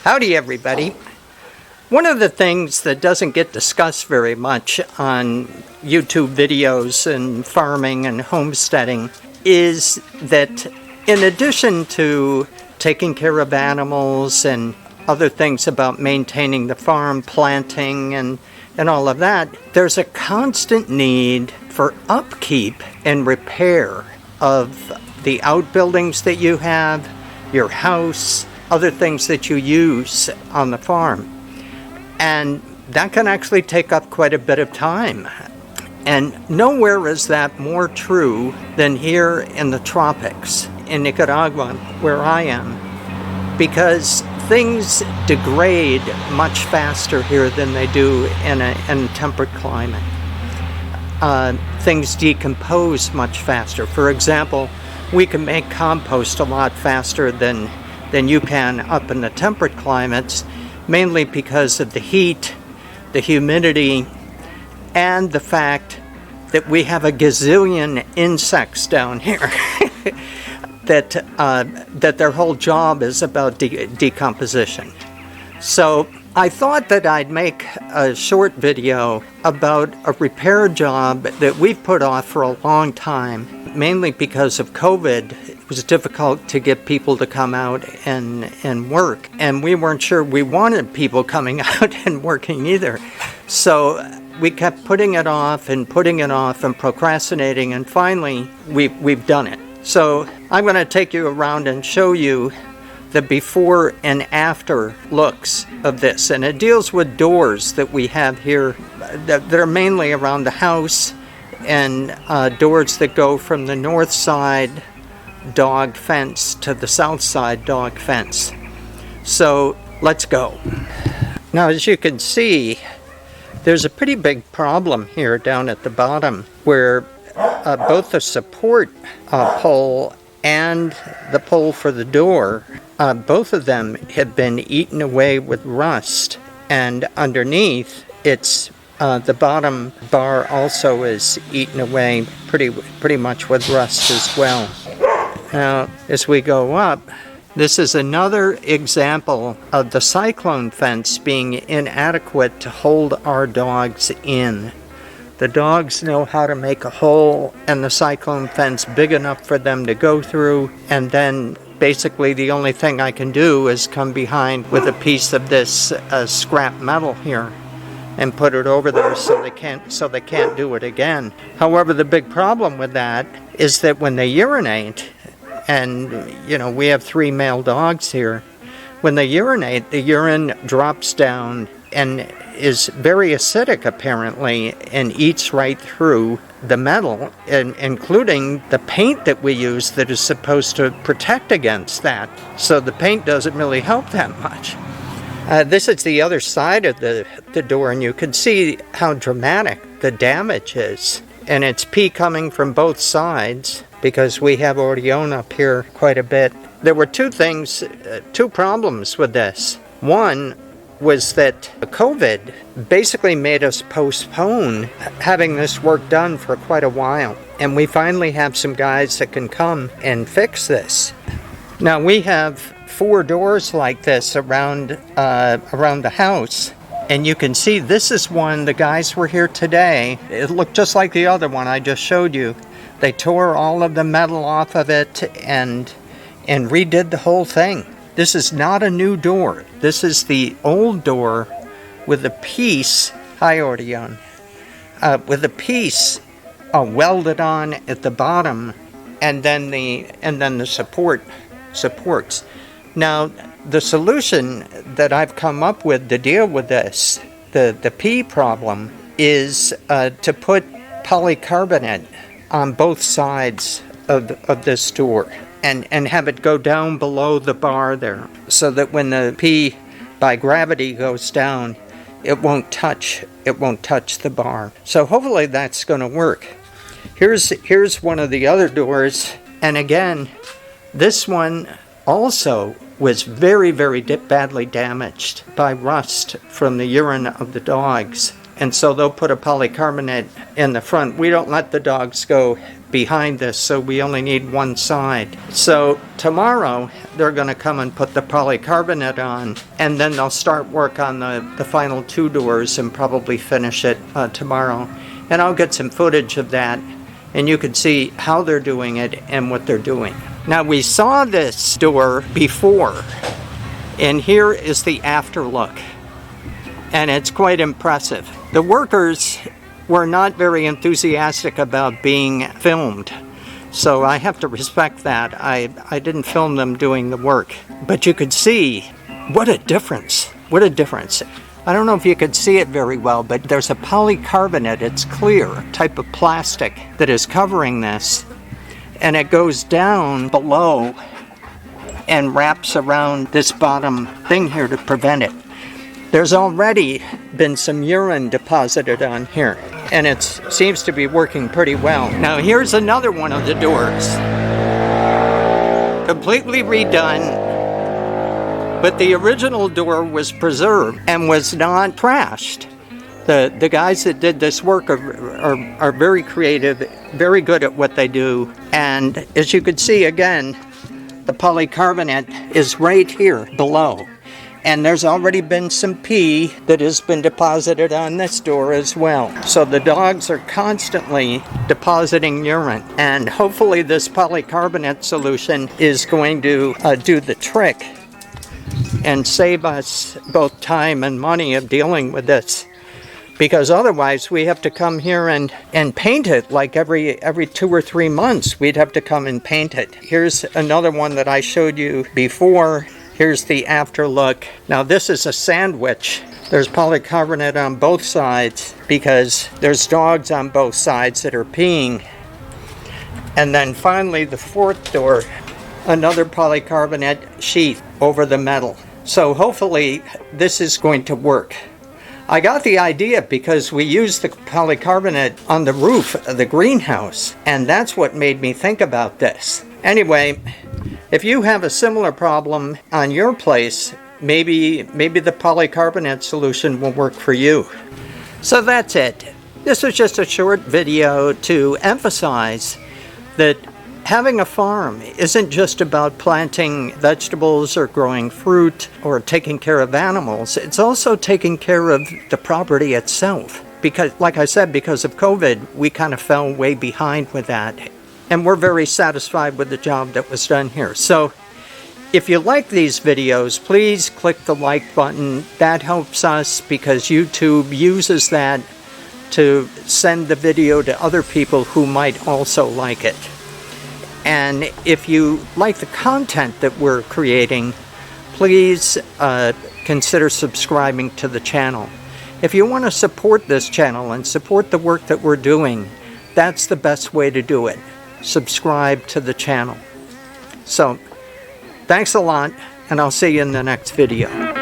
Howdy everybody. One of the things that doesn't get discussed very much on YouTube videos and farming and homesteading is that in addition to taking care of animals and other things about maintaining the farm, planting and all of that, there's a constant need for upkeep and repair of the outbuildings that you have, your house, other things that you use on the farm. And that can actually take up quite a bit of time. And nowhere is that more true than here in the tropics, in Nicaragua, where I am, because things degrade much faster here than they do in a temperate climate. Things decompose much faster. For example, we can make compost a lot faster than you can up in the temperate climates, mainly because of the heat, the humidity, and the fact that we have a gazillion insects down here that their whole job is about decomposition. So I thought that I'd make a short video about a repair job that we've put off for a long time, mainly because of COVID. It was difficult to get people to come out and work, and we weren't sure we wanted people coming out and working either. So we kept putting it off and procrastinating, and finally we've done it. So I'm going to take you around and show you the before and after looks of this, and it deals with doors that we have here that are mainly around the house, and doors that go from the north side dog fence to the south side dog fence. So let's go. Now, as you can see, there's a pretty big problem here down at the bottom where both the support pole and the pole for the door, both of them have been eaten away with rust, and underneath it's the bottom bar also is eaten away pretty much with rust as well. Now, as we go up, this is another example of the cyclone fence being inadequate to hold our dogs in. The dogs know how to make a hole in the cyclone fence big enough for them to go through, and then basically the only thing I can do is come behind with a piece of this scrap metal here and put it over there so they can't do it again. However, the big problem with that is that when they urinate, and we have 3 male dogs here, when they urinate, the urine drops down and is very acidic apparently and eats right through the metal, including the paint that we use that is supposed to protect against that. So the paint doesn't really help that much. This is the other side of the door, and you can see how dramatic the damage is. And it's pee coming from both sides because we have Orion up here quite a bit. There were two problems with this. One was that COVID basically made us postpone having this work done for quite a while. And we finally have some guys that can come and fix this. Now, we have 4 doors like this around the house. And you can see this is one, the guys were here today. It looked just like the other one I just showed you. They tore all of the metal off of it and redid the whole thing. This is not a new door. This is the old door with a piece, hi Orion, with a piece welded on at the bottom, and then the supports. Now, the solution that I've come up with to deal with this, the pee problem, is to put polycarbonate on both sides of this door and have it go down below the bar there, so that when the pee by gravity goes down, it won't touch the bar. So hopefully that's going to work. Here's one of the other doors, and again, this one also was very, very badly damaged by rust from the urine of the dogs. and so they'll put a polycarbonate in the front. We don't let the dogs go behind this, so we only need one side. So tomorrow they're going to come and put the polycarbonate on, and then they'll start work on the final 2 doors and probably finish it tomorrow. And I'll get some footage of that, and you can see how they're doing it and what they're doing. Now, we saw this door before, and here is the after look, and it's quite impressive. The workers were not very enthusiastic about being filmed, so I have to respect that. I didn't film them doing the work, but you could see what a difference. What a difference. I don't know if you could see it very well, but there's a polycarbonate, it's clear, type of plastic that is covering this, and it goes down below and wraps around this bottom thing here to prevent it. There's already been some urine deposited on here, and it seems to be working pretty well. Now here's another one of the doors. Completely redone, but the original door was preserved and was not trashed. The guys that did this work are very creative, very good at what they do. And as you can see again, the polycarbonate is right here below. And there's already been some pee that has been deposited on this door as well. So the dogs are constantly depositing urine. And hopefully this polycarbonate solution is going to do the trick and save us both time and money of dealing with this. Because otherwise we have to come here and paint it like every 2 or 3 months. We'd have to come and paint it. Here's another one that I showed you before. Here's the after look. Now this is a sandwich. There's polycarbonate on both sides because there's dogs on both sides that are peeing. And then finally the 4th door, another polycarbonate sheath over the metal. So hopefully this is going to work. I got the idea because we used the polycarbonate on the roof of the greenhouse, and that's what made me think about this. Anyway, if you have a similar problem on your place, maybe the polycarbonate solution will work for you. So that's it. This was just a short video to emphasize that having a farm isn't just about planting vegetables or growing fruit or taking care of animals. It's also taking care of the property itself. Because, like I said, because of COVID, we kind of fell way behind with that. And we're very satisfied with the job that was done here. So if you like these videos, please click the like button. That helps us because YouTube uses that to send the video to other people who might also like it. And if you like the content that we're creating, please consider subscribing to the channel. If you want to support this channel and support the work that we're doing, that's the best way to do it. Subscribe to the channel. So, thanks a lot, and I'll see you in the next video.